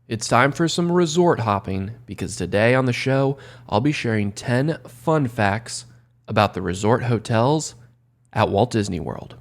It's time for some resort hopping because today on the show, I'll be sharing 10 fun facts about the resort hotels at Walt Disney World.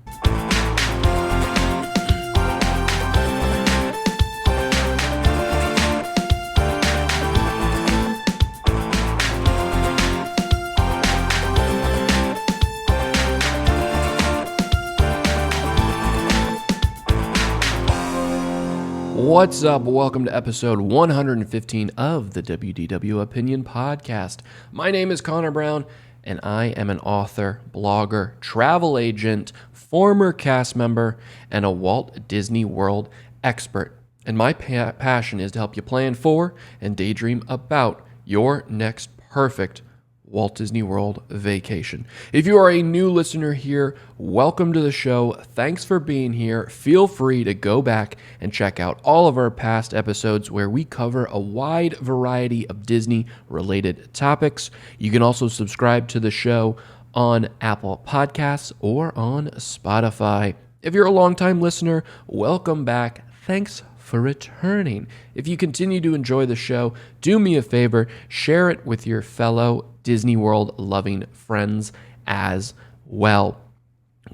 What's up? Welcome to episode 115 of the WDW Opinion podcast. My name is Connor Brown, and I am an author, blogger, travel agent, former cast member, and a Walt Disney World expert. And my passion is to help you plan for and daydream about your next perfect Walt Disney World vacation. If you are a new listener here, welcome to the show. Thanks for being here. Feel free to go back and check out all of our past episodes where we cover a wide variety of Disney-related topics. You can also subscribe to the show on Apple Podcasts or on Spotify. If you're a longtime listener, welcome back. Thanks for returning. If you continue to enjoy the show, do me a favor, share it with your fellow Disney World loving friends as well.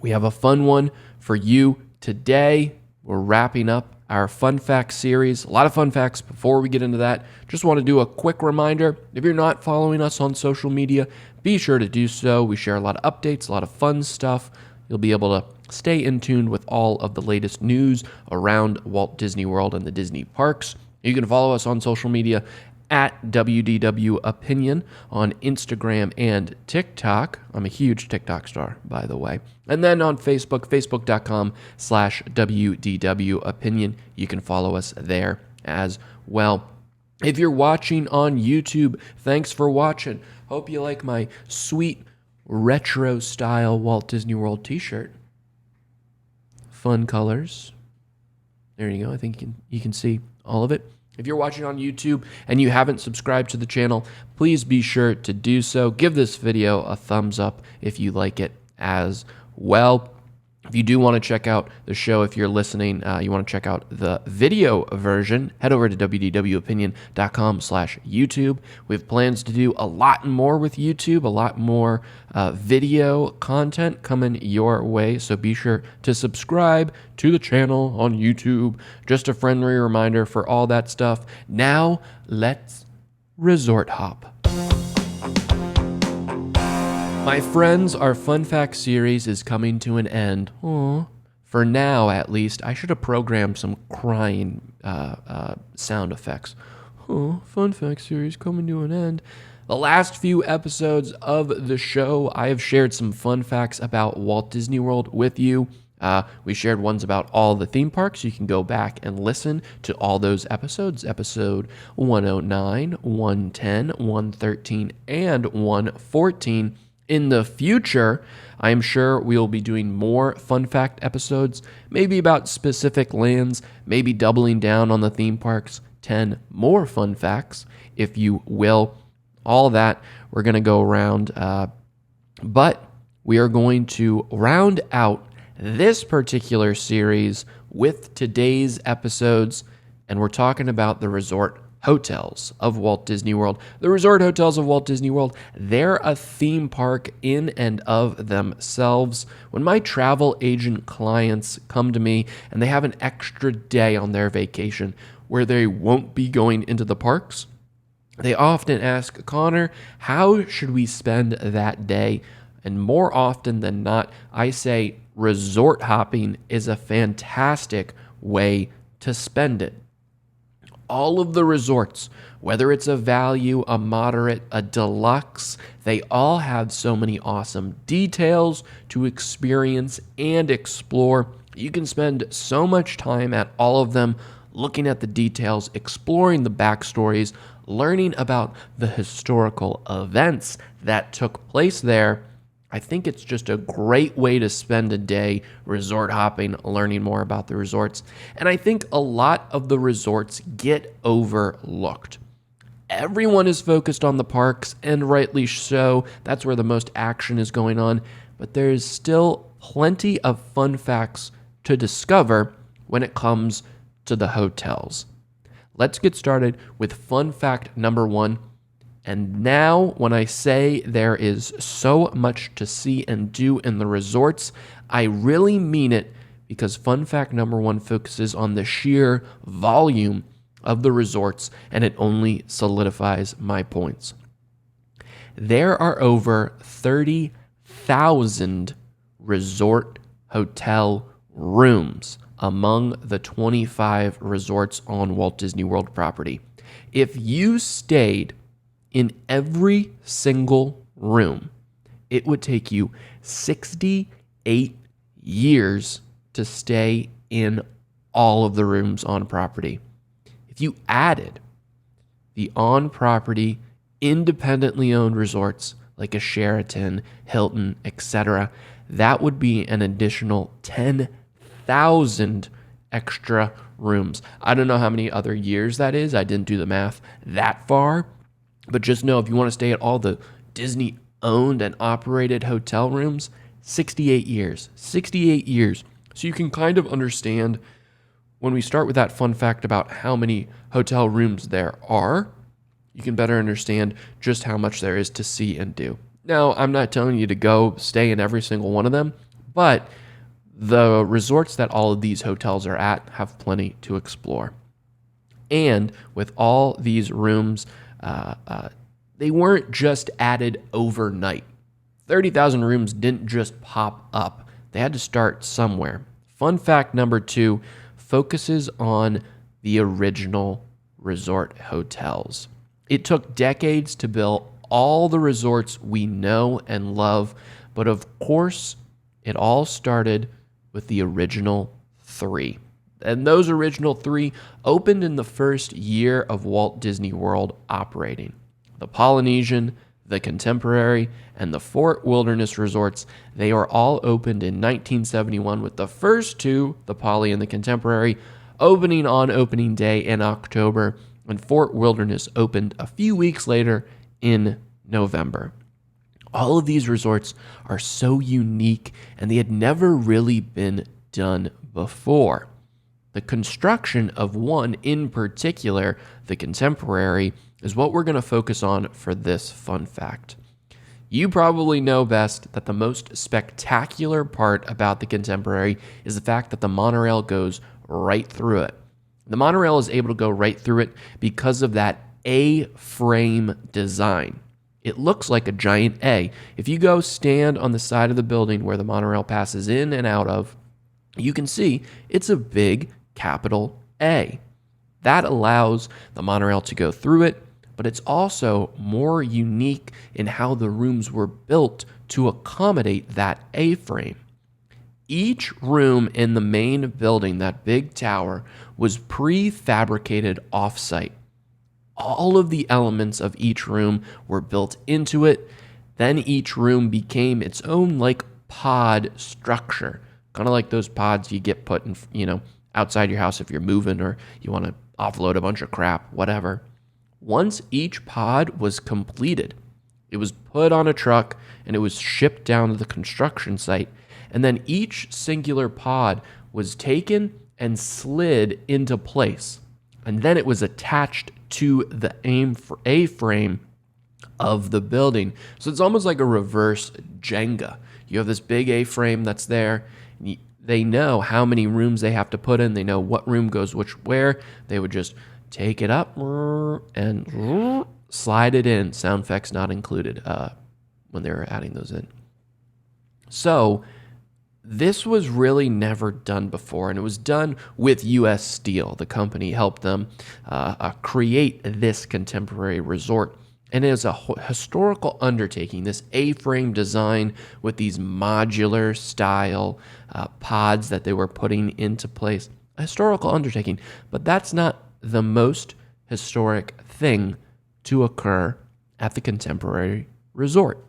We have a fun one for you today. We're wrapping up our fun facts series. A lot of fun facts. Before we get into that, just want to do a quick reminder. If you're not following us on social media, be sure to do so. We share a lot of updates, a lot of fun stuff. You'll be able to stay in tune with all of the latest news around Walt Disney World and the Disney parks. You can follow us on social media at WDW Opinion on Instagram and TikTok. I'm a huge TikTok star, by the way. And then on Facebook, facebook.com/WDW Opinion. You can follow us there as well. If you're watching on YouTube, thanks for watching. Hope you like my sweet retro style Walt Disney World t-shirt. Fun colors. There you go. I think you can see all of it. If you're watching on YouTube and you haven't subscribed to the channel, please be sure to do so. Give this video a thumbs up if you like it as well. If you do want to check out the show, if you're listening, you want to check out the video version, head over to wdwopinion.com/YouTube. We have plans to do a lot more with YouTube, a lot more video content coming your way. So be sure to subscribe to the channel on YouTube. Just a friendly reminder for all that stuff. Now, let's resort hop. My friends, our Fun Fact series is coming to an end. Aww. For now, at least. I should have programmed some crying sound effects. Fun Fact series coming to an end. The last few episodes of the show, I have shared some fun facts about Walt Disney World with you. We shared ones about all the theme parks. You can go back and listen to all those episodes. Episode 109, 110, 113, and 114. In the future, I am sure we will be doing more fun fact episodes, maybe about specific lands, maybe doubling down on the theme parks, 10 more fun facts, if you will. All that we're going to go around, but we are going to round out this particular series with today's episodes, and we're talking about the resort hotels of Walt Disney World. The resort hotels of Walt Disney World, they're a theme park in and of themselves. When my travel agent clients come to me and they have an extra day on their vacation where they won't be going into the parks, they often ask, Connor, how should we spend that day? And more often than not, I say resort hopping is a fantastic way to spend it. All of the resorts, whether it's a value, a moderate, a deluxe, they all have so many awesome details to experience and explore. You can spend so much time at all of them looking at the details, exploring the backstories, learning about the historical events that took place there. I think it's just a great way to spend a day resort hopping, learning more about the resorts. And I think a lot of the resorts get overlooked. Everyone is focused on the parks, and rightly so. That's where the most action is going on. But there's still plenty of fun facts to discover when it comes to the hotels. Let's get started with fun fact number 1. And now, when I say there is so much to see and do in the resorts, I really mean it, because fun fact number 1 focuses on the sheer volume of the resorts, and it only solidifies my points. There are over 30,000 resort hotel rooms among the 25 resorts on Walt Disney World property. If you stayed in every single room, it would take you 68 years to stay in all of the rooms on property. If you added the on-property, independently owned resorts like a Sheraton, Hilton, etc., that would be an additional 10,000 extra rooms. I don't know how many other years that is. I didn't do the math that far. But just know, if you want to stay at all the Disney-owned and operated hotel rooms, 68 years. 68 years. So you can kind of understand, when we start with that fun fact about how many hotel rooms there are, you can better understand just how much there is to see and do. Now, I'm not telling you to go stay in every single one of them, but the resorts that all of these hotels are at have plenty to explore. And with all these rooms, they weren't just added overnight. 30,000 rooms didn't just pop up. They had to start somewhere. Fun fact number 2 focuses on the original resort hotels. It took decades to build all the resorts we know and love, but of course, it all started with the original 3. And those original 3 opened in the first year of Walt Disney World operating. The Polynesian, the Contemporary, and the Fort Wilderness resorts, they were all opened in 1971, with the first 2, the Poly and the Contemporary, opening on opening day in October, and Fort Wilderness opened a few weeks later in November. All of these resorts are so unique, and they had never really been done before. The construction of one in particular, the Contemporary, is what we're going to focus on for this fun fact. You probably know best that the most spectacular part about the Contemporary is the fact that the monorail goes right through it. The monorail is able to go right through it because of that A-frame design. It looks like a giant A. If you go stand on the side of the building where the monorail passes in and out of, you can see it's a big capital A. That allows the monorail to go through it, but it's also more unique in how the rooms were built to accommodate that A-frame. Each room in the main building, that big tower, was prefabricated off-site. All of the elements of each room were built into it. Then each room became its own pod structure, kind of like those pods you get put in, outside your house if you're moving or you want to offload a bunch of crap, whatever. Once each pod was completed, it was put on a truck and it was shipped down to the construction site. And then each singular pod was taken and slid into place. And then it was attached to the A-frame of the building. So it's almost like a reverse Jenga. You have this big A-frame that's there. And they know how many rooms they have to put in. They know what room goes where. They would just take it up and slide it in. Sound effects not included when they were adding those in. So this was really never done before, and it was done with U.S. Steel. The company helped them create this Contemporary resort. And it is a historical undertaking, this A-frame design with these modular style pods that they were putting into place. A historical undertaking, but that's not the most historic thing to occur at the Contemporary resort,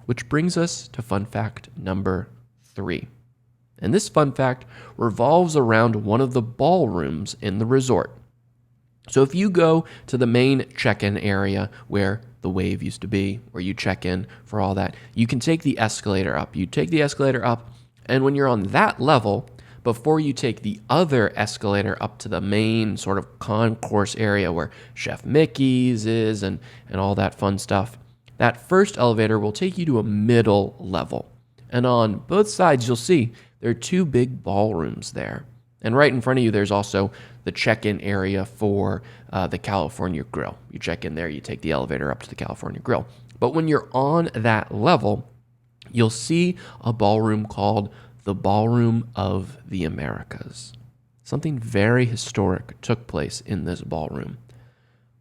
which brings us to fun fact number 3. And this fun fact revolves around one of the ballrooms in the resort. So if you go to the main check-in area where the Wave used to be, where you check in for all that, you can take the escalator up. You take the escalator up, and when you're on that level, before you take the other escalator up to the main sort of concourse area where Chef Mickey's is and all that fun stuff. That first elevator will take you to a middle level. And on both sides, you'll see there are two big ballrooms there. And right in front of you, there's also the check-in area for the California Grill. You check in there, you take the elevator up to the California Grill. But when you're on that level, you'll see a ballroom called the Ballroom of the Americas. Something very historic took place in this ballroom.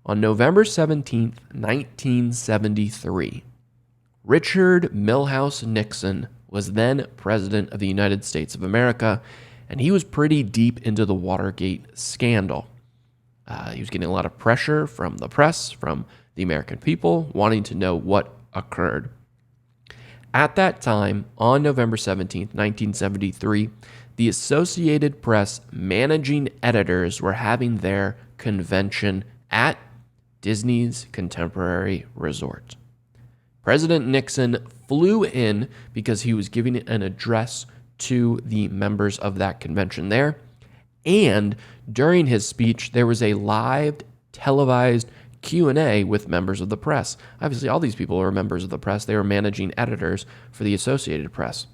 On November 17th, 1973, Richard Milhous Nixon was then President of the United States of America, and he was pretty deep into the Watergate scandal. He was getting a lot of pressure from the press, from the American people, wanting to know what occurred. At that time, on November 17th, 1973, the Associated Press managing editors were having their convention at Disney's Contemporary Resort. President Nixon flew in because he was giving an address to the members of that convention there. And during his speech, there was a live televised Q&A with members of the press. Obviously, all these people were members of the press. They were managing editors for the Associated Press.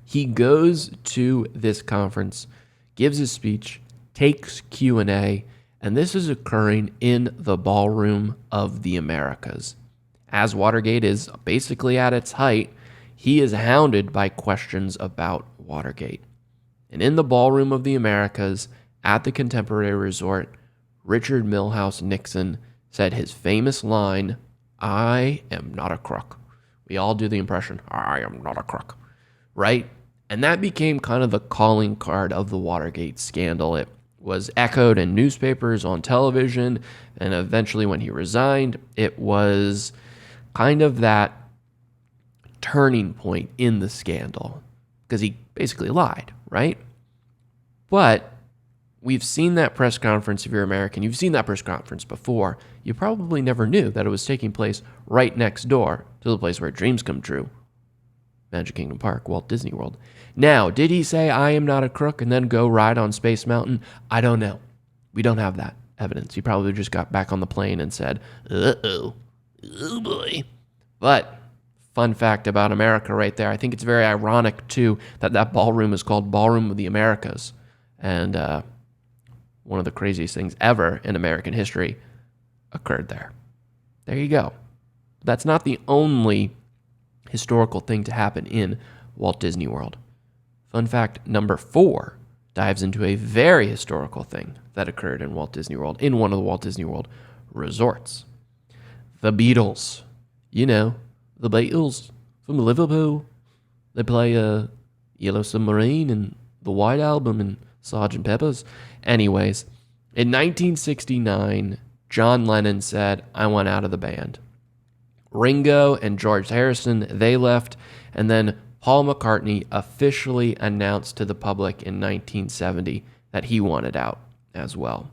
He goes to this conference, gives his speech, takes Q&A, and this is occurring in the Ballroom of the Americas. As Watergate is basically at its height, he is hounded by questions about Watergate. And in the Ballroom of the Americas, at the Contemporary Resort, Richard Milhous Nixon said his famous line, "I am not a crook." We all do the impression, "I am not a crook," right? And that became kind of the calling card of the Watergate scandal. It was echoed in newspapers, on television, and eventually when he resigned, it was kind of that turning point in the scandal because he basically lied, right? But we've seen that press conference. If you're American, you've seen that press conference before. You probably never knew that it was taking place right next door to the place where dreams come true. Magic Kingdom Park, Walt Disney World. Now, did he say, "I am not a crook," and then go ride on Space Mountain? I don't know. We don't have that evidence. He probably just got back on the plane and said, "Uh-oh, oh boy." But fun fact about America right there. I think it's very ironic, too, that that ballroom is called Ballroom of the Americas. And one of the craziest things ever in American history occurred there. There you go. That's not the only historical thing to happen in Walt Disney World. Fun fact number 4 dives into a very historical thing that occurred in Walt Disney World, in one of the Walt Disney World resorts. The Beatles. You know, the Beatles from Liverpool. They play Yellow Submarine and the White Album and Sgt. Pepper's. Anyways, in 1969, John Lennon said, "I want out of the band." Ringo and George Harrison, they left, and then Paul McCartney officially announced to the public in 1970 that he wanted out as well.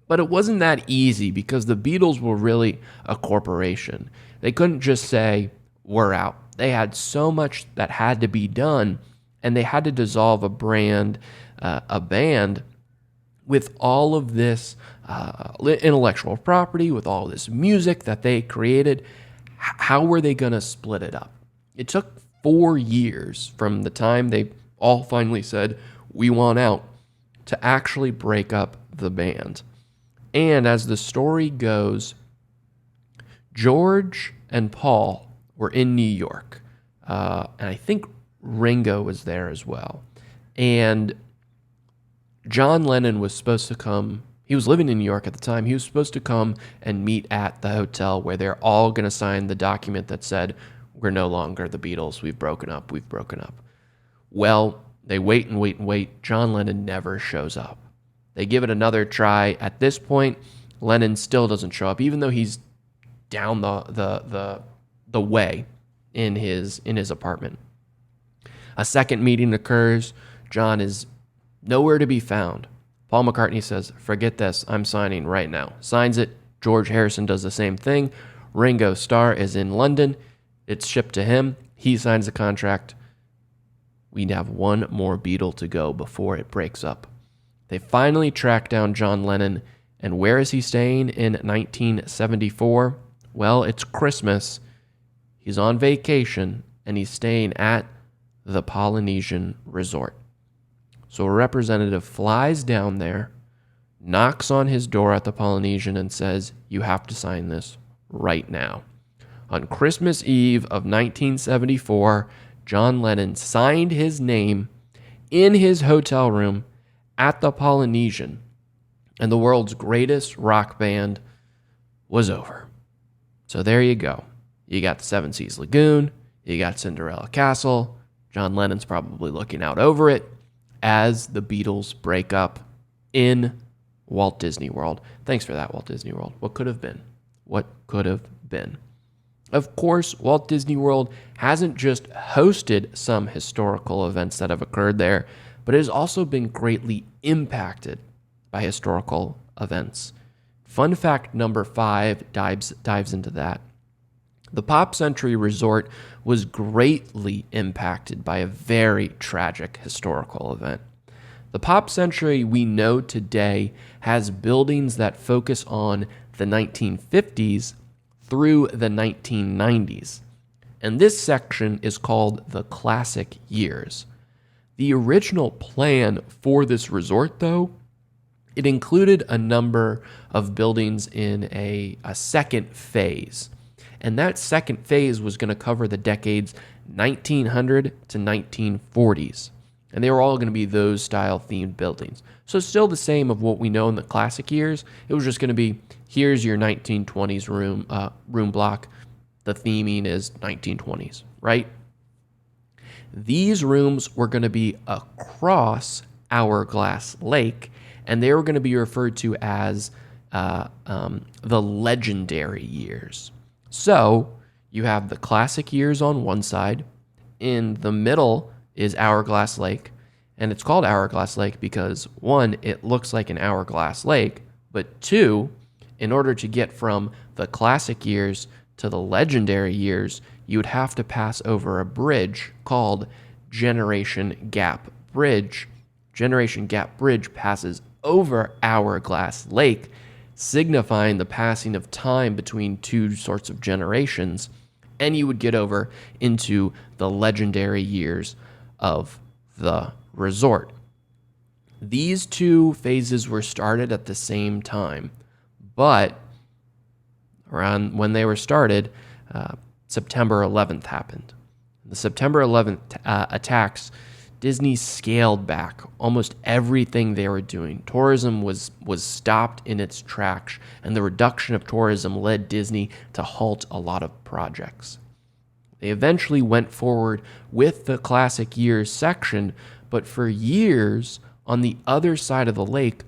But it wasn't that easy because the Beatles were really a corporation. They couldn't just say, "We're out." They had so much that had to be done, and they had to dissolve a band, a band with all of this intellectual property, with all this music that they created. How were they going to split it up? It took 4 years from the time they all finally said, "We want out," to actually break up the band. And as the story goes, George and Paul were in New York. And I think Ringo was there as well. And John Lennon was supposed to come. He was living in New York at the time. He was supposed to come and meet at the hotel where they're all going to sign the document that said, "We're no longer the Beatles. We've broken up. We've broken up." Well, they wait and wait and wait. John Lennon never shows up. They give it another try. At this point, Lennon still doesn't show up, even though he's down the way in his apartment. A second meeting occurs. John is nowhere to be found. Paul McCartney says, "Forget this. I'm signing right now." Signs it. George Harrison does the same thing. Ringo Starr is in London. It's shipped to him. He signs the contract. we'd have one more Beatle to go before it breaks up. They finally track down John Lennon, and where is he staying in 1974? Well, it's Christmas. He's on vacation, and he's staying at the Polynesian Resort. So a representative flies down there, knocks on his door at the Polynesian, and says, "You have to sign this right now." On Christmas Eve of 1974, John Lennon signed his name in his hotel room at the Polynesian, and the world's greatest rock band was over. So there you go. You got the Seven Seas Lagoon, you got Cinderella Castle. John Lennon's probably looking out over it as the Beatles break up in Walt Disney World. Thanks for that, Walt Disney World. What could have been? What could have been? Of course, Walt Disney World hasn't just hosted some historical events that have occurred there, but it has also been greatly impacted by historical events. Fun fact number 5 dives into that. The Pop Century Resort was greatly impacted by a very tragic historical event. The Pop Century we know today has buildings that focus on the 1950s through the 1990s, and this section is called the Classic Years. The original plan for this resort, though, it included a number of buildings in a second phase. And that second phase was going to cover the decades 1900 to 1940s. And they were all going to be those style themed buildings. So still the same of what we know in the classic years. It was just going to be, here's your 1920s room block. The theming is 1920s, right? These rooms were going to be across Hourglass Lake, and they were going to be referred to as the legendary years. So you have the classic years on one side. In the middle is Hourglass Lake, and it's called Hourglass Lake because, one, it looks like an hourglass lake, but two, in order to get from the classic years to the legendary years, you would have to pass over a bridge called Generation Gap Bridge. Generation Gap Bridge passes over Hourglass Lake, signifying the passing of time between two sorts of generations, and you would get over into the legendary years of the resort. These two phases were started at the same time, but around when they were started, September 11th happened. The September 11th attacks, Disney scaled back almost everything they were doing. Tourism was stopped in its tracks, and the reduction of tourism led Disney to halt a lot of projects. They eventually went forward with the Classic Years section, but for years, on the other side of the lake,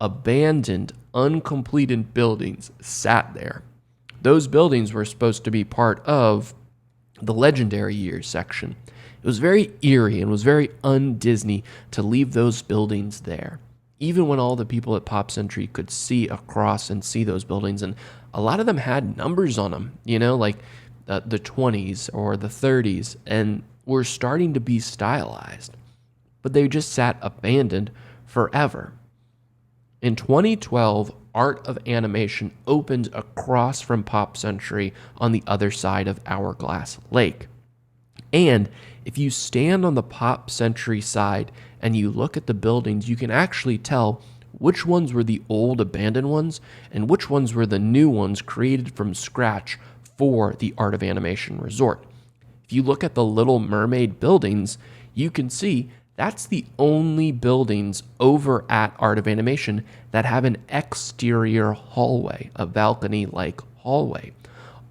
abandoned, uncompleted buildings sat there. Those buildings were supposed to be part of the Legendary Years section. It was very eerie and was very un-Disney to leave those buildings there, even when all the people at Pop Century could see across and see those buildings, and a lot of them had numbers on them, like the 20s or the 30s, and were starting to be stylized, but they just sat abandoned forever. In 2012, Art of Animation opened across from Pop Century on the other side of Hourglass Lake. And if you stand on the Pop Century side and you look at the buildings, you can actually tell which ones were the old abandoned ones and which ones were the new ones created from scratch for the Art of Animation Resort. If you look at the Little Mermaid buildings, you can see that's the only buildings over at Art of Animation that have an exterior hallway, a balcony-like hallway.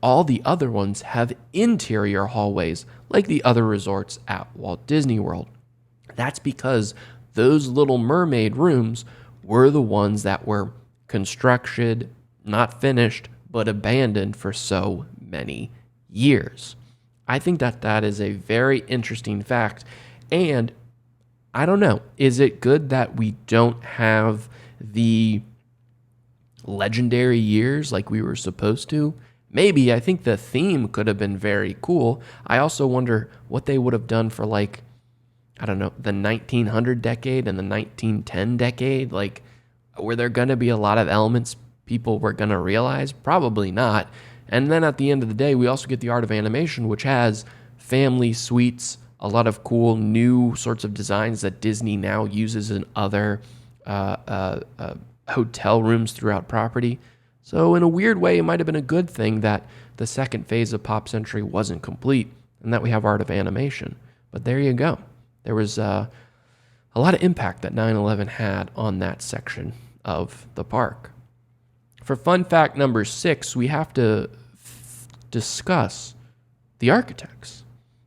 All the other ones have interior hallways like the other resorts at Walt Disney World. That's because those Little Mermaid rooms were the ones that were constructed, not finished, but abandoned for so many years. I think that is a very interesting fact, and I don't know, is it good that we don't have the legendary years like we were supposed to? Maybe. I think the theme could have been very cool. I also wonder what they would have done for I don't know, the 1900 decade and the 1910 decade? Like, were there going to be a lot of elements people were going to realize? Probably not. And then at the end of the day, we also get the art of animation, which has family suites, a lot of cool new sorts of designs that Disney now uses in other hotel rooms throughout property. So in a weird way, it might have been a good thing that the second phase of Pop Century wasn't complete and that we have art of animation. But there you go. There was a lot of impact that 9/11 had on that section of the park. For fun fact number 6, we have to discuss the architects.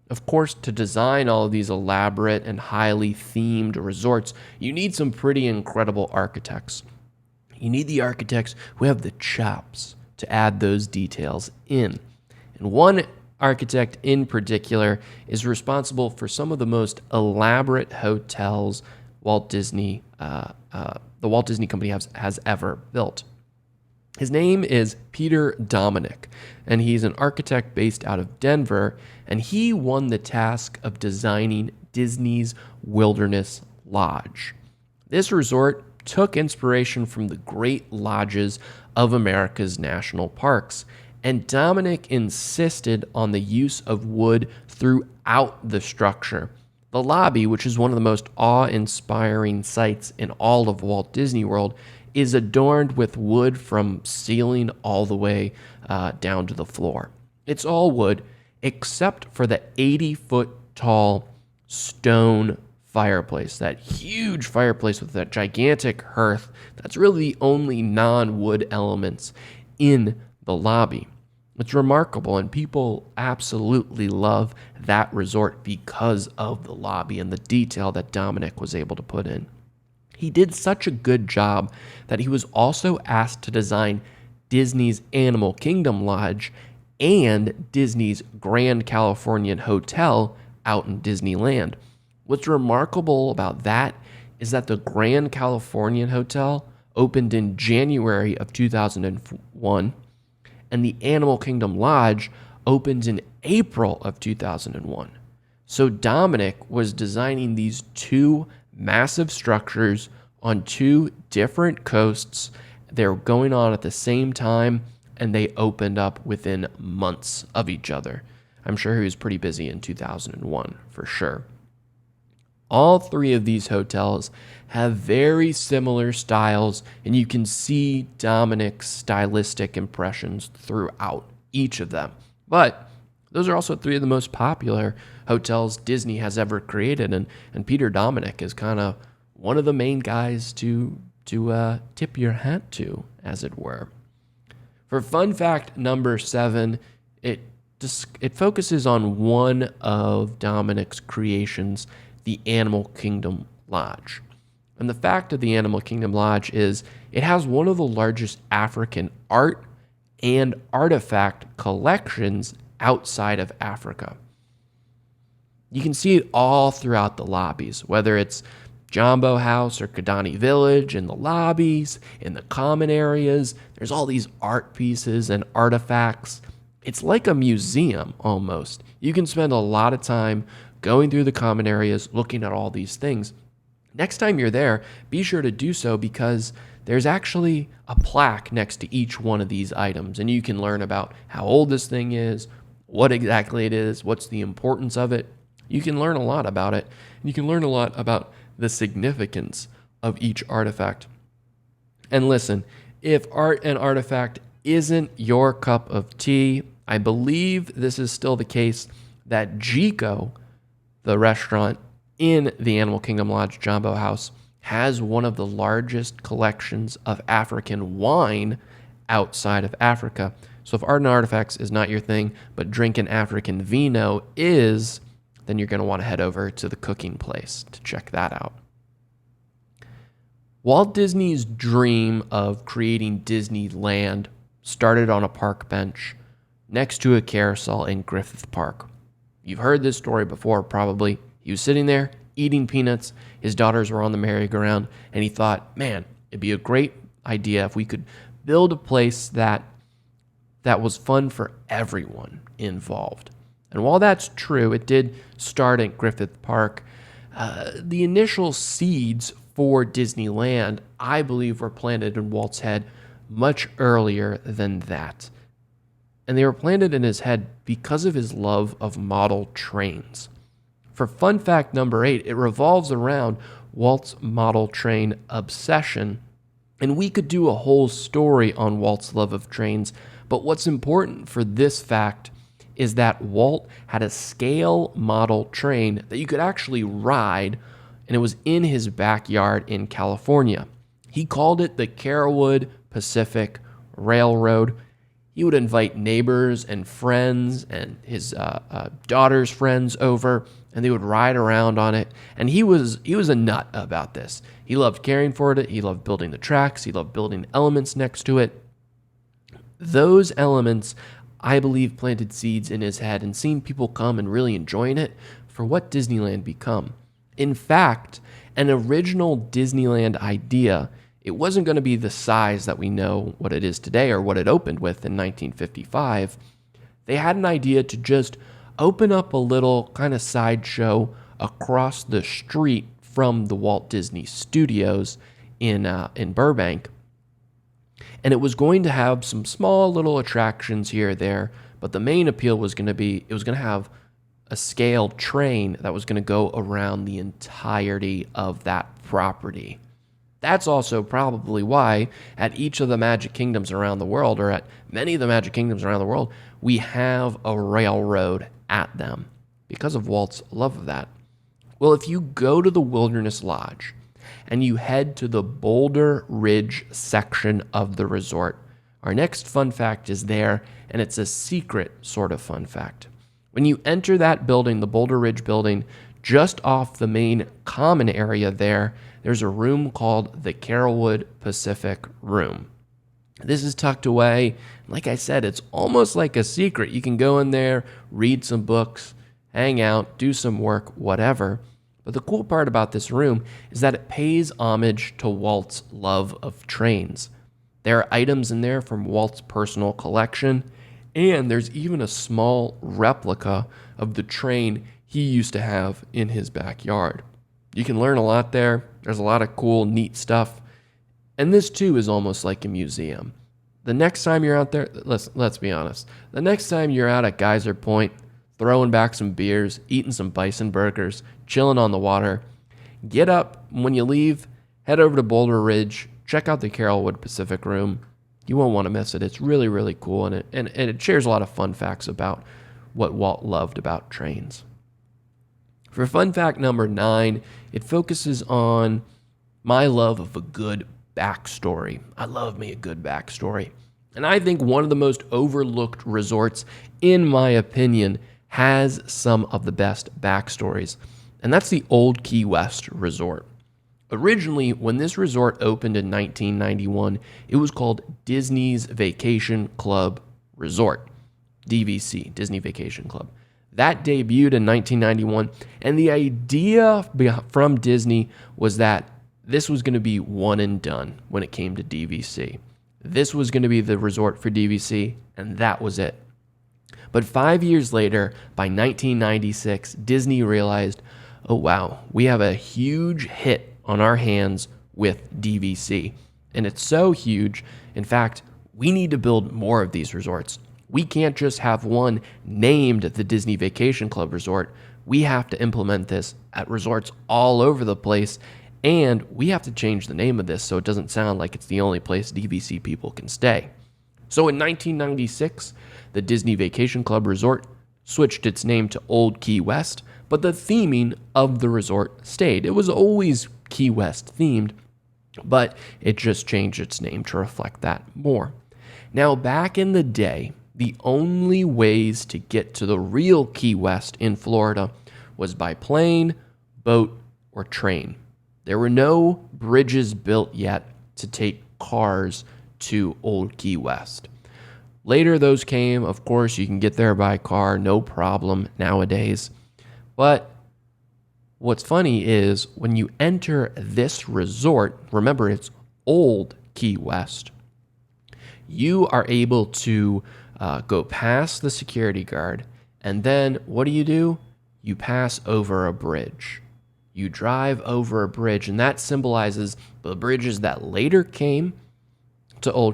Of course, to design all of these elaborate and highly themed resorts, you need some pretty incredible architects. You need the architects who have the chops to add those details in. And one architect in particular is responsible for some of the most elaborate hotels the Walt Disney Company has ever built. His name is Peter Dominick, and he's an architect based out of Denver, and he won the task of designing Disney's Wilderness Lodge. This resort took inspiration from the great lodges of America's national parks, and Dominick insisted on the use of wood throughout the structure. The lobby, which is one of the most awe-inspiring sights in all of Walt Disney World, is adorned with wood from ceiling all the way down to the floor. It's all wood except for the 80-foot tall stone fireplace, that huge fireplace with that gigantic hearth. That's really the only non-wood elements in the lobby. It's remarkable, and people absolutely love that resort because of the lobby and the detail that Dominick was able to put in. He did such a good job that he was also asked to design Disney's Animal Kingdom Lodge and Disney's Grand Californian Hotel out in Disneyland. What's remarkable about that is that the Grand Californian Hotel opened in January of 2001, and the Animal Kingdom Lodge opened in April of 2001. So Dominick was designing these two massive structures on two different coasts. They're going on at the same time, and they opened up within months of each other. I'm sure he was pretty busy in 2001, for sure. All three of these hotels have very similar styles, and you can see Dominick's stylistic impressions throughout each of them. But those are also three of the most popular hotels Disney has ever created, and Peter Dominick is kind of one of the main guys to tip your hat to, as it were. For fun fact number 7, it focuses on one of Dominick's creations, the Animal Kingdom Lodge. And the fact of the Animal Kingdom Lodge is it has one of the largest African art and artifact collections outside of Africa. You can see it all throughout the lobbies, whether it's Jambo House or Kidani Village, in the lobbies, in the common areas. There's all these art pieces and artifacts. It's like a museum almost. You can spend a lot of time going through the common areas, looking at all these things. Next time you're there, be sure to do so because there's actually a plaque next to each one of these items, and you can learn about how old this thing is, what exactly it is, what's the importance of it. You can learn a lot about it, and you can learn a lot about the significance of each artifact. And listen, if art and artifact isn't your cup of tea, I believe this is still the case that Jico, the restaurant in the Animal Kingdom Lodge Jambo House, has one of the largest collections of African wine outside of Africa. So if art and artifacts is not your thing, but drinking African vino is, then you're going to want to head over to the cooking place to check that out. Walt Disney's dream of creating Disneyland started on a park bench next to a carousel in Griffith Park. You've heard this story before, probably. He was sitting there eating peanuts. His daughters were on the merry-go-round, and he thought, man, it'd be a great idea if we could build a place that was fun for everyone involved. And while that's true, it did start at Griffith Park. The initial seeds for Disneyland, I believe, were planted in Walt's head much earlier than that. And they were planted in his head because of his love of model trains. For fun fact number 8, it revolves around Walt's model train obsession. And we could do a whole story on Walt's love of trains, but what's important for this fact is that Walt had a scale model train that you could actually ride, and it was in his backyard in California. He called it the Carrollwood Pacific Railroad. He would invite neighbors and friends and his daughter's friends over, and they would ride around on it. And he was a nut about this. He loved caring for it. He loved building the tracks. He loved building elements next to it. Those elements, I believe, planted seeds in his head and seen people come and really enjoying it for what Disneyland become. In fact, an original Disneyland idea, it wasn't going to be the size that we know what it is today or what it opened with in 1955. They had an idea to just open up a little kind of sideshow across the street from the Walt Disney Studios in Burbank. And it was going to have some small little attractions here or there, but the main appeal was going to be, it was going to have a scaled train that was going to go around the entirety of that property. That's also probably why at each of the Magic Kingdoms around the world, or at many of the Magic Kingdoms around the world, we have a railroad at them because of Walt's love of that. Well, if you go to the Wilderness Lodge and you head to the Boulder Ridge section of the resort, our next fun fact is there, and it's a secret sort of fun fact. When you enter that building, the Boulder Ridge building, just off the main common area there's a room called the Carrollwood Pacific Room. This is tucked away. Like I said, it's almost like a secret. You can go in there, read some books, hang out, do some work, whatever. But the cool part about this room is that it pays homage to Walt's love of trains. There are items in there from Walt's personal collection, and there's even a small replica of the train he used to have in his backyard. You can learn a lot there. There's a lot of cool, neat stuff. And this, too, is almost like a museum. The next time you're out there, let's be honest, the next time you're out at Geyser Point, throwing back some beers, eating some bison burgers, chilling on the water, get up when you leave, head over to Boulder Ridge, check out the Carrollwood Pacific Room. You won't want to miss it. It's really, really cool, and it shares a lot of fun facts about what Walt loved about trains. For fun fact number 9, it focuses on my love of a good backstory. I love me a good backstory. And I think one of the most overlooked resorts, in my opinion, has some of the best backstories. And that's the Old Key West Resort. Originally, when this resort opened in 1991, it was called Disney's Vacation Club Resort. DVC, Disney Vacation Club. That debuted in 1991, and the idea from Disney was that this was going to be one and done when it came to DVC. This was going to be the resort for DVC, and that was it. But 5 years later, by 1996, Disney realized, oh wow, we have a huge hit on our hands with DVC. And it's so huge, in fact, we need to build more of these resorts. We can't just have one named the Disney Vacation Club Resort. We have to implement this at resorts all over the place, and we have to change the name of this so it doesn't sound like it's the only place DVC people can stay. So in 1996, the Disney Vacation Club Resort switched its name to Old Key West, but the theming of the resort stayed. It was always Key West themed, but it just changed its name to reflect that more. Now, back in the day, the only ways to get to the real Key West in Florida was by plane, boat, or train. There were no bridges built yet to take cars to Old Key West. Later those came. Of course, you can get there by car, no problem nowadays. But what's funny is when you enter this resort, remember it's Old Key West, you are able to go past the security guard, and then what do? You pass over a bridge. you drive over a bridge, and that symbolizes the bridges that later came to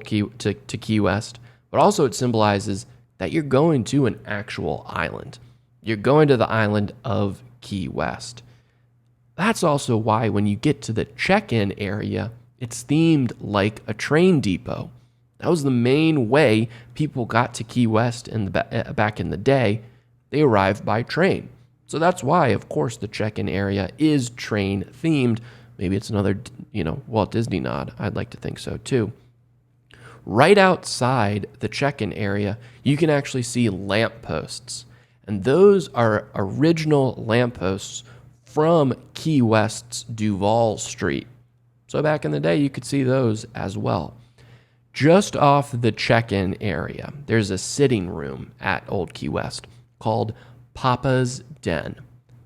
Key West, but also it symbolizes that you're going to an actual island. You're going to the island of Key West. That's also why when you get to the check-in area, it's themed like a train depot. That was the main way people got to Key West back in the day. They arrived by train. So that's why, of course, the check-in area is train-themed. Maybe it's another, Walt Disney nod. I'd like to think so, too. Right outside the check-in area, you can actually see lampposts. And those are original lampposts from Key West's Duval Street. So back in the day, you could see those as well. Just off the check-in area, there's a sitting room at Old Key West called Papa's Den.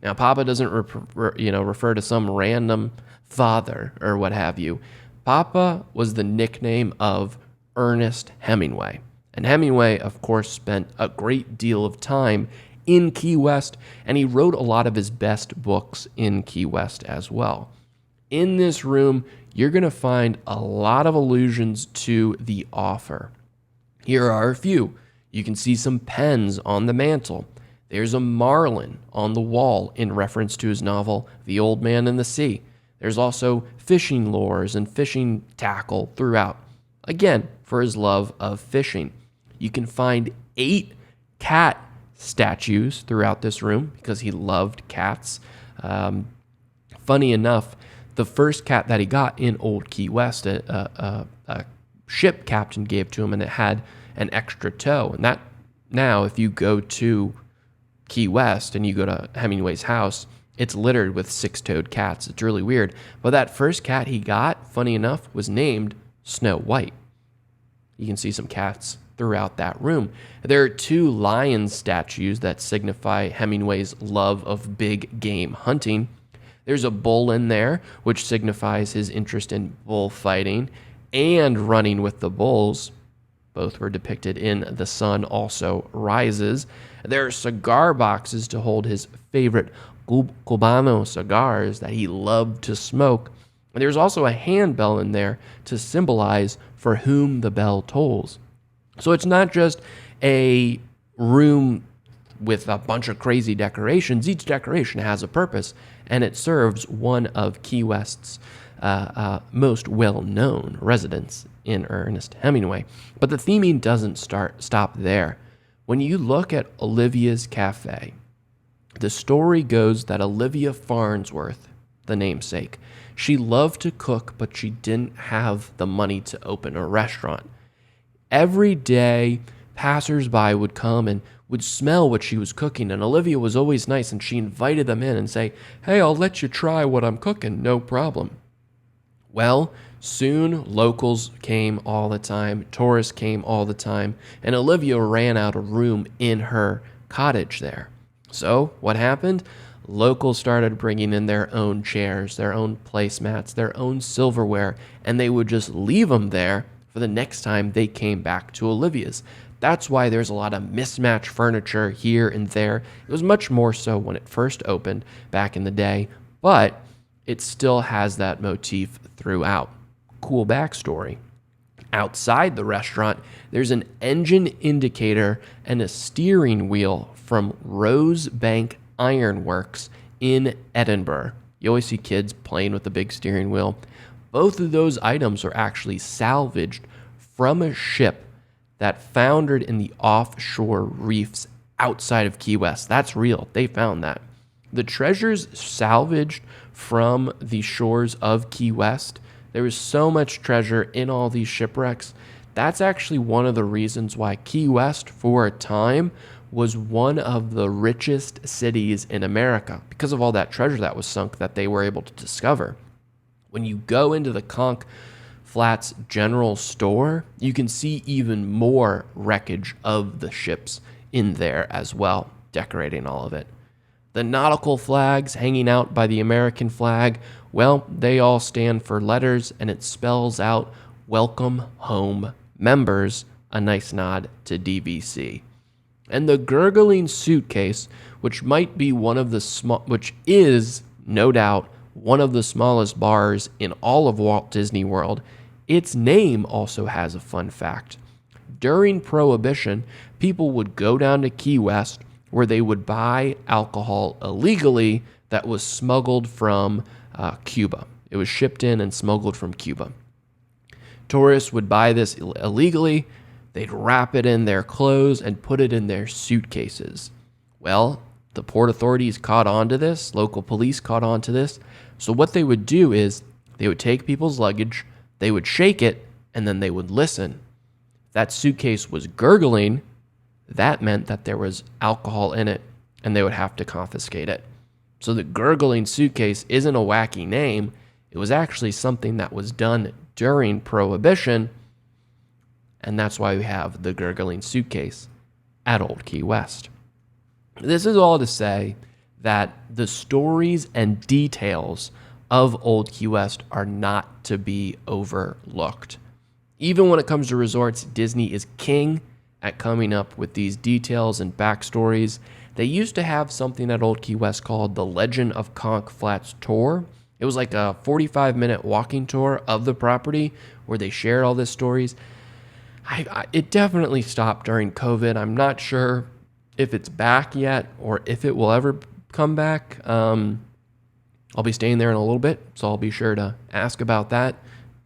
Now, Papa doesn't refer to some random father or what have you. Papa was the nickname of Ernest Hemingway. And Hemingway, of course, spent a great deal of time in Key West, and he wrote a lot of his best books in Key West as well. In this room, you're going to find a lot of allusions to The Offer. Here are a few. You can see some pens on the mantle. There's a marlin on the wall in reference to his novel, The Old Man and the Sea. There's also fishing lures and fishing tackle throughout. Again, for his love of fishing. You can find 8 cat statues throughout this room because he loved cats. Funny enough, the first cat that he got in Old Key West, a ship captain gave to him, and it had an extra toe. And that now, if you go to Key West and you go to Hemingway's house, it's littered with 6-toed cats. It's really weird. But that first cat he got, funny enough, was named Snow White. You can see some cats throughout that room. There are 2 lion statues that signify Hemingway's love of big game hunting. There's a bull in there, which signifies his interest in bullfighting and running with the bulls. Both were depicted in The Sun Also Rises. There are cigar boxes to hold his favorite Cubano cigars that he loved to smoke. And there's also a handbell in there to symbolize for whom the bell tolls. So it's not just a room with a bunch of crazy decorations. Each decoration has a purpose, and it serves one of Key West's most well-known residents in Ernest Hemingway. But the theming doesn't stop there. When you look at Olivia's Cafe, the story goes that Olivia Farnsworth, the namesake, she loved to cook, but she didn't have the money to open a restaurant. Every day, passers-by would come and would smell what she was cooking, and Olivia was always nice, and she invited them in and say, "Hey, I'll let you try what I'm cooking, no problem." Well, soon locals came all the time, tourists came all the time, and Olivia ran out of room in her cottage there. So what happened? Locals started bringing in their own chairs, their own placemats, their own silverware, and they would just leave them there for the next time they came back to Olivia's. That's why there's a lot of mismatched furniture here and there. It was much more so when it first opened back in the day, but it still has that motif throughout. Cool backstory. Outside the restaurant, there's an engine indicator and a steering wheel from Rosebank Ironworks in Edinburgh. You always see kids playing with the big steering wheel. Both of those items are actually salvaged from a ship that foundered in the offshore reefs outside of Key West. That's real. They found that. The treasures salvaged from the shores of Key West, there was so much treasure in all these shipwrecks. That's actually one of the reasons why Key West, for a time, was one of the richest cities in America because of all that treasure that was sunk that they were able to discover. When you go into the Conch Flats General Store, you can see even more wreckage of the ships in there as well, decorating all of it. The nautical flags hanging out by the American flag, well, they all stand for letters, and it spells out "Welcome Home Members," a nice nod to DVC. And the gurgling suitcase, which is no doubt one of the smallest bars in all of Walt Disney World, its name also has a fun fact. During Prohibition, people would go down to Key West where they would buy alcohol illegally that was smuggled from Cuba. It was shipped in and smuggled from Cuba. Tourists would buy this illegally. They'd wrap it in their clothes and put it in their suitcases. Well, the port authorities caught on to this. Local police caught on to this. So what they would do is they would take people's luggage, they would shake it, and then they would listen. If that suitcase was gurgling, that meant that there was alcohol in it, and they would have to confiscate it. So the gurgling suitcase isn't a wacky name. It was actually something that was done during Prohibition, and that's why we have the gurgling suitcase at Old Key West. This is all to say that the stories and details of Old Key West are not to be overlooked. Even when it comes to resorts, Disney is king at coming up with these details and backstories. They used to have something at Old Key West called the Legend of Conch Flats Tour. It was like a 45-minute walking tour of the property where they shared all these stories. It definitely stopped during COVID. I'm not sure if it's back yet or if it will ever come back. I'll be staying there in a little bit, so I'll be sure to ask about that.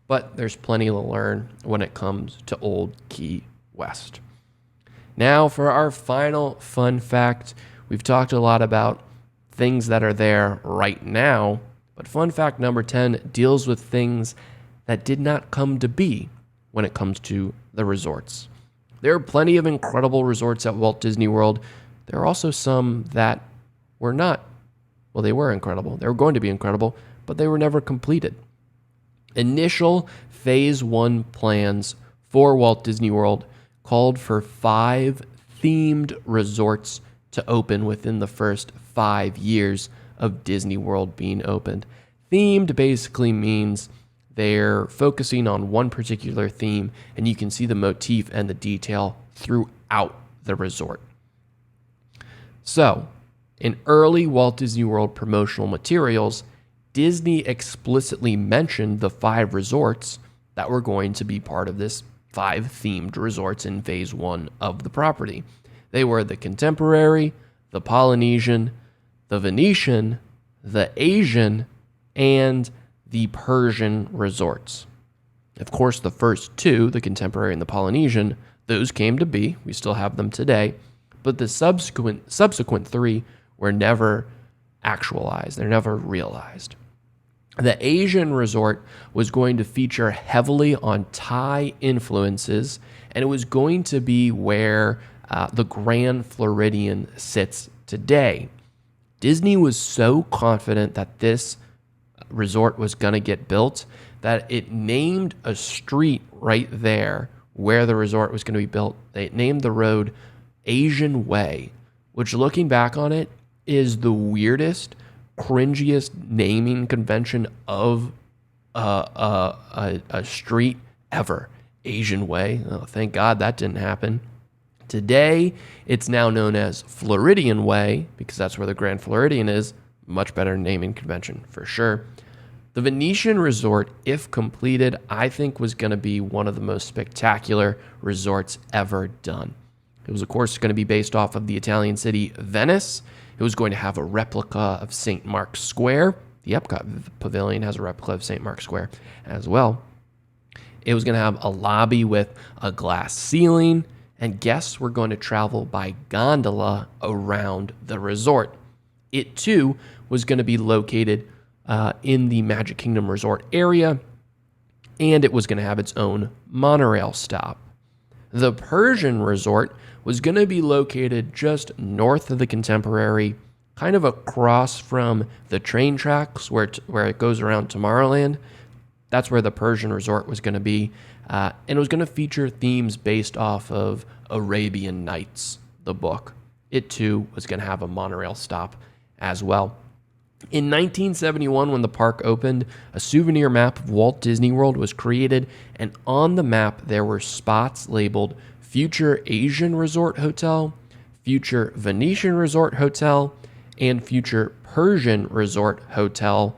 But there's plenty to learn when it comes to Old Key West. Now for our final fun fact. We've talked a lot about things that are there right now, but fun fact number 10 deals with things that did not come to be when it comes to the resorts. There are plenty of incredible resorts at Walt Disney World. There are also some that were not. Well, they were incredible. They were going to be incredible, but they were never completed. Initial Phase 1 plans for Walt Disney World called for 5 themed resorts to open within the first 5 years of Disney World being opened. Themed basically means they're focusing on one particular theme, and you can see the motif and the detail throughout the resort. So, in early Walt Disney World promotional materials, Disney explicitly mentioned the 5 resorts that were going to be part of this 5 themed resorts in Phase 1 of the property. They were the Contemporary, the Polynesian, the Venetian, the Asian, and the Persian resorts. Of course, the first 2, the Contemporary and the Polynesian, those came to be. We still have them today. But the subsequent 3 were never actualized. They're never realized. The Asian resort was going to feature heavily on Thai influences, and it was going to be where the Grand Floridian sits today. Disney was so confident that this resort was going to get built that it named a street right there where the resort was going to be built. They named the road Asian Way, which, looking back on it, is the weirdest, cringiest naming convention of a street ever. Asian Way. Oh, thank God that didn't happen. Today, it's now known as Floridian Way because that's where the Grand Floridian is. Much better naming convention for sure. The Venetian resort, if completed, I think was going to be one of the most spectacular resorts ever done. It was, of course, going to be based off of the Italian city Venice. It was going to have a replica of St. Mark's Square. The Epcot Pavilion has a replica of St. Mark's Square as well. It was going to have a lobby with a glass ceiling, and guests were going to travel by gondola around the resort. It, too, was going to be located in the Magic Kingdom Resort area, and it was going to have its own monorail stop. The Persian Resort was going to be located just north of the Contemporary, kind of across from the train tracks where it goes around Tomorrowland. That's where the Persian Resort was going to be, and it was going to feature themes based off of Arabian Nights, the book. It, too, was going to have a monorail stop as well. In 1971, when the park opened, a souvenir map of Walt Disney World was created, and on the map there were spots labeled Future Asian Resort Hotel, Future Venetian Resort Hotel, and Future Persian resort hotel.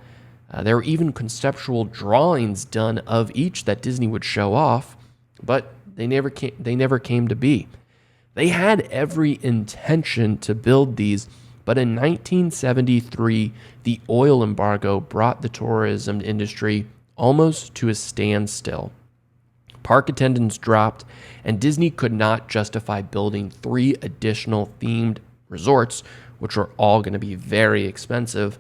There were even conceptual drawings done of each that Disney would show off, but they never came to be. They had every intention to build these, but in 1973, the oil embargo brought the tourism industry almost to a standstill. Park attendance dropped, and Disney could not justify building 3 additional themed resorts, which were all going to be very expensive.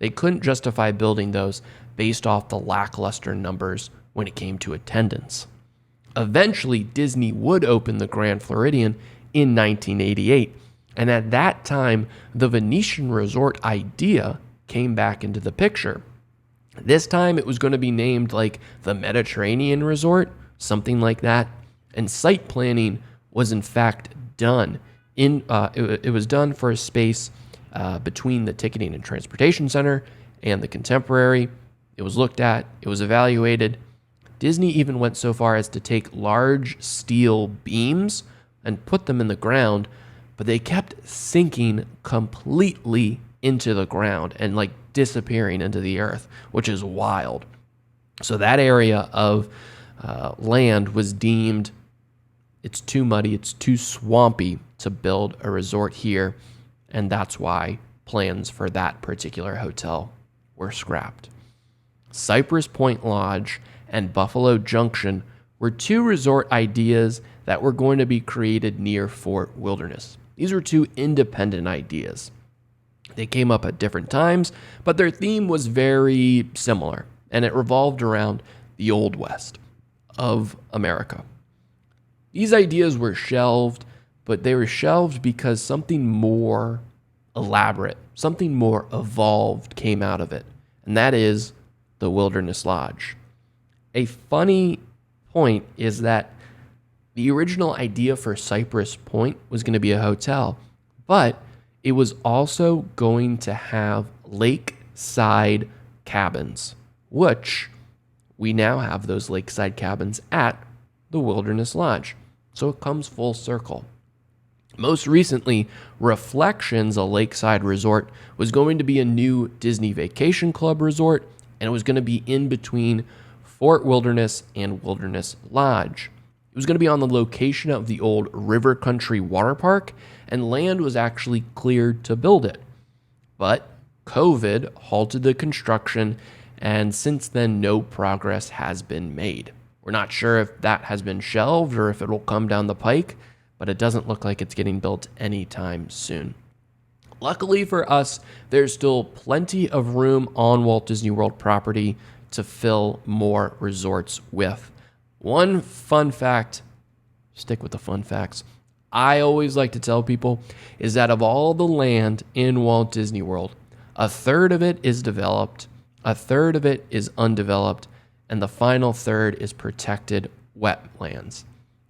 They couldn't justify building those based off the lackluster numbers when it came to attendance. Eventually, Disney would open the Grand Floridian in 1988, and at that time, the Venetian resort idea came back into the picture. This time, it was going to be named like the Mediterranean Resort, something like that, and site planning was in fact done. It was done for a space between the Ticketing and Transportation Center and the Contemporary. It was looked at, it was evaluated. Disney even went so far as to take large steel beams and put them in the ground, but they kept sinking completely into the ground and like disappearing into the earth, which is wild. So that area of land was deemed, it's too muddy, it's too swampy to build a resort here, and that's why plans for that particular hotel were scrapped. Cypress Point Lodge and Buffalo Junction were 2 resort ideas that were going to be created near Fort Wilderness. These were 2 independent ideas. They came up at different times, but their theme was very similar, and it revolved around the Old West of America. These ideas were shelved, but they were shelved because something more elaborate, something more evolved came out of it, and that is the Wilderness Lodge. A funny point is that the original idea for Cypress Point was going to be a hotel, but it was also going to have lakeside cabins, which we now have those lakeside cabins at the Wilderness Lodge. So it comes full circle. Most recently, Reflections, a lakeside resort, was going to be a new Disney Vacation Club resort, and it was going to be in between Fort Wilderness and Wilderness Lodge. It was going to be on the location of the old River Country Water Park, and land was actually cleared to build it. But COVID halted the construction, and since then, no progress has been made. We're not sure if that has been shelved or if it will come down the pike, but it doesn't look like it's getting built anytime soon. Luckily for us, there's still plenty of room on Walt Disney World property to fill more resorts with. One fun fact, stick with the fun facts, I always like to tell people is that of all the land in Walt Disney World, 1/3 of it is developed, 1/3 of it is undeveloped, and the final 1/3 is protected wetlands.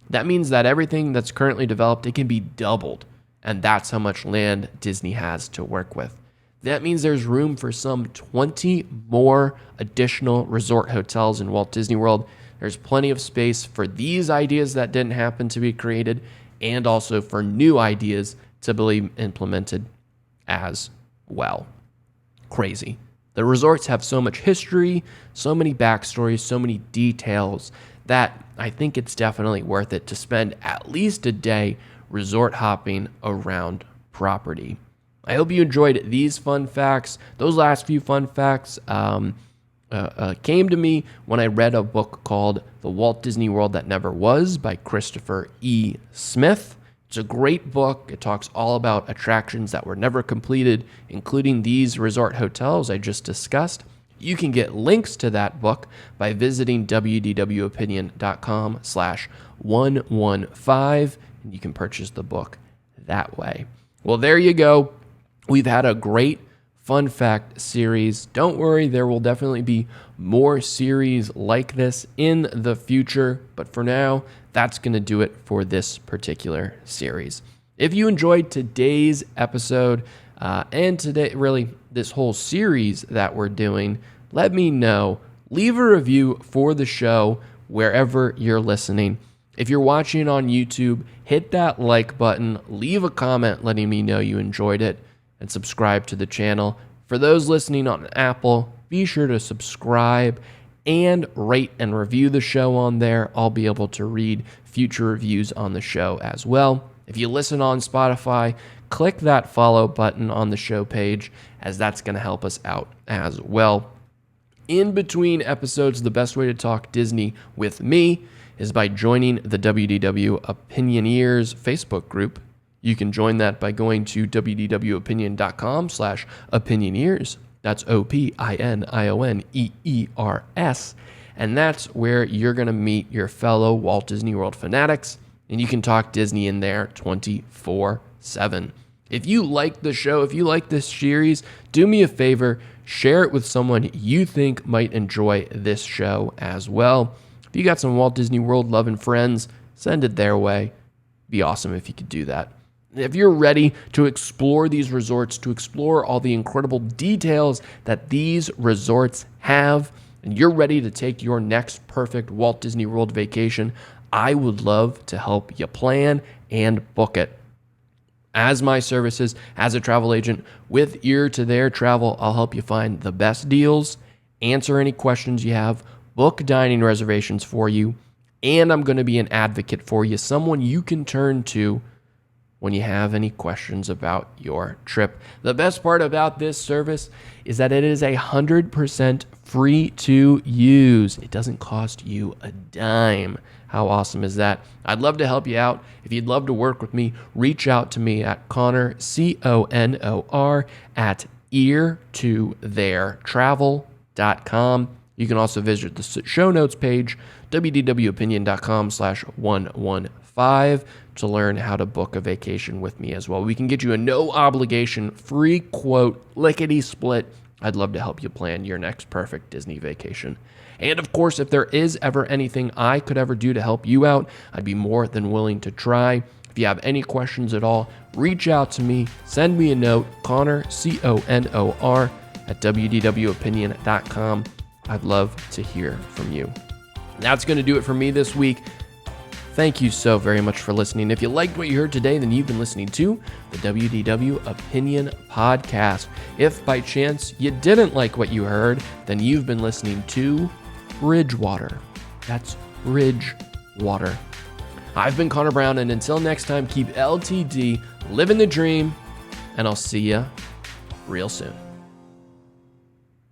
That means that everything that's currently developed, it can be doubled, and that's how much land Disney has to work with. That means there's room for some 20 more additional resort hotels in Walt Disney World. There's plenty of space for these ideas that didn't happen to be created, and also for new ideas to be implemented as well. Crazy. The resorts have so much history, so many backstories, so many details that I think it's definitely worth it to spend at least a day resort hopping around property. I hope you enjoyed these fun facts. Those last few fun facts came to me when I read a book called The Walt Disney World That Never Was by Christopher E. Smith. It's a great book. It talks all about attractions that were never completed, including these resort hotels I just discussed. You can get links to that book by visiting wdwopinion.com/115, and you can purchase the book that way. Well, there you go. We've had a great fun fact series. Don't worry, there will definitely be more series like this in the future, but for now, that's going to do it for this particular series. If you enjoyed today's episode and today, really this whole series that we're doing, let me know. Leave a review for the show wherever you're listening. If you're watching on YouTube, hit that like button, leave a comment letting me know you enjoyed it, and subscribe to the channel. For those listening on Apple, be sure to subscribe and rate and review the show on there. I'll be able to read future reviews on the show as well. If you listen on Spotify, click that follow button on the show page, as that's going to help us out as well. In between episodes, the best way to talk Disney with me is by joining the WDW Opinioneers Facebook group. You can join that by going to wdwopinion.com/opinioneers. That's OPINIONEERS. And that's where you're going to meet your fellow Walt Disney World fanatics, and you can talk Disney in there 24/7. If you like the show, if you like this series, do me a favor, share it with someone you think might enjoy this show as well. If you got some Walt Disney World loving friends, send it their way. Be awesome if you could do that. If you're ready to explore these resorts, to explore all the incredible details that these resorts have, and you're ready to take your next perfect Walt Disney World vacation, I would love to help you plan and book it. As my services as a travel agent with Ear to Their Travel, I'll help you find the best deals, answer any questions you have, book dining reservations for you, and I'm going to be an advocate for you, someone you can turn to when you have any questions about your trip. The best part about this service is that it is 100% free to use. It doesn't cost you a dime. How awesome is that? I'd love to help you out. If you'd love to work with me, reach out to me at Connor, CONOR, at eartotheirtravel.com. You can also visit the show notes page, wdwopinion.com/115, to learn how to book a vacation with me as well. We can get you a no obligation, free quote, lickety split. I'd love to help you plan your next perfect Disney vacation. And of course, if there is ever anything I could ever do to help you out, I'd be more than willing to try. If you have any questions at all, reach out to me, send me a note, Connor, CONOR, at wdwopinion.com. I'd love to hear from you. That's going to do it for me this week. Thank you so very much for listening. If you liked what you heard today, then you've been listening to the WDW Opinion Podcast. If by chance you didn't like what you heard, then you've been listening to Bridgewater. That's Bridgewater. I've been Connor Brown, and until next time, keep LTD living the dream, and I'll see you real soon.